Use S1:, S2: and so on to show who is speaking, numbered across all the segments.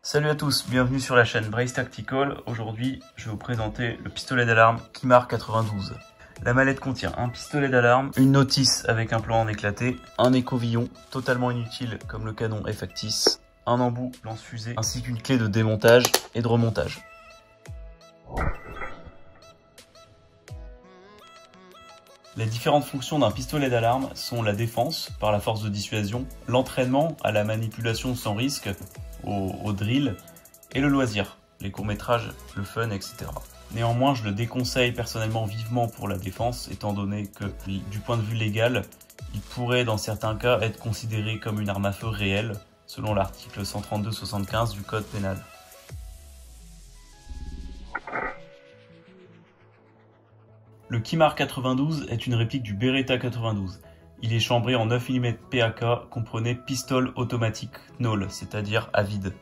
S1: Salut à tous, bienvenue sur la chaîne Brace Tactical. Aujourd'hui, je vais vous présenter le pistolet d'alarme Kimar 92. La mallette contient un pistolet d'alarme, une notice avec un plan en éclaté, un écouvillon totalement inutile comme le canon Effectis, un embout lance-fusée ainsi qu'une clé de démontage et de remontage. Les différentes fonctions d'un pistolet d'alarme sont la défense par la force de dissuasion, l'entraînement à la manipulation sans risque, au drill, et le loisir, les courts-métrages, le fun, etc. Néanmoins, je le déconseille personnellement vivement pour la défense, étant donné que, du point de vue légal, il pourrait dans certains cas être considéré comme une arme à feu réelle, selon l'article 132-75 du Code pénal. Le Kimar 92 est une réplique du Beretta 92. Il est chambré en 9 mm PAK, comprenait pistole automatique Knoll, c'est-à-dire à vide.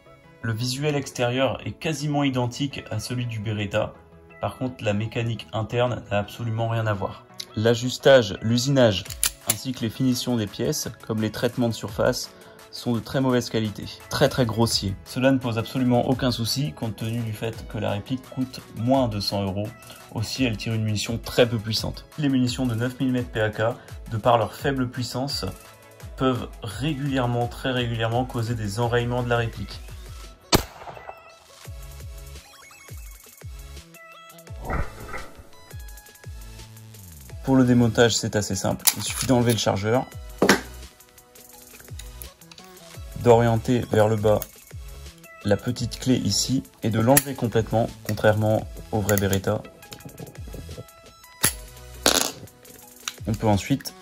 S1: Le visuel extérieur est quasiment identique à celui du Beretta, par contre la mécanique interne n'a absolument rien à voir. L'ajustage, l'usinage, ainsi que les finitions des pièces, comme les traitements de surface, sont de très mauvaise qualité, très grossiers. Cela ne pose absolument aucun souci compte tenu du fait que la réplique coûte moins de 100 €. Aussi, elle tire une munition très peu puissante. Les munitions de 9 mm PAK, de par leur faible puissance, peuvent régulièrement, très régulièrement, causer des enrayements de la réplique. Pour le démontage, c'est assez simple. Il suffit d'enlever le chargeur, d'orienter vers le bas la petite clé ici et de l'enlever complètement, contrairement au vrai Beretta. On peut ensuite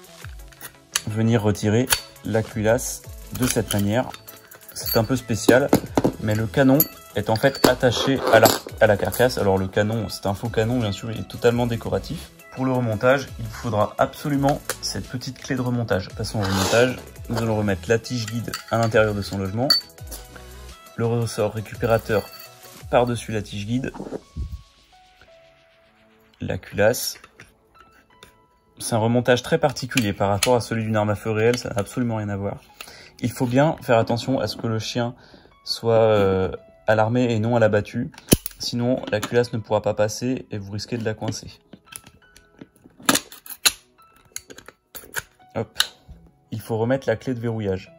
S1: venir retirer la culasse de cette manière. C'est un peu spécial, mais le canon est en fait attaché à la carcasse. Alors le canon, c'est un faux canon, bien sûr, il est totalement décoratif. Pour le remontage, il vous faudra absolument cette petite clé de remontage. Passons au remontage. Nous allons remettre la tige guide à l'intérieur de son logement, le ressort récupérateur par-dessus la tige guide, la culasse. C'est un remontage très particulier par rapport à celui d'une arme à feu réelle, ça n'a absolument rien à voir. Il faut bien faire attention à ce que le chien soit alarmé et non à l'abattu, sinon la culasse ne pourra pas passer et vous risquez de la coincer. Hop. Il faut remettre la clé de verrouillage.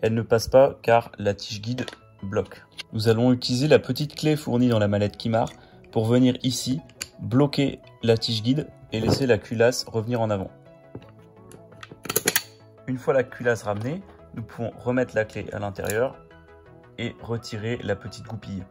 S1: Elle ne passe pas car la tige guide bloque. Nous allons utiliser la petite clé fournie dans la mallette Kimar pour venir ici bloquer la tige guide et laisser la culasse revenir en avant. Une fois la culasse ramenée, nous pouvons remettre la clé à l'intérieur et retirer la petite goupille.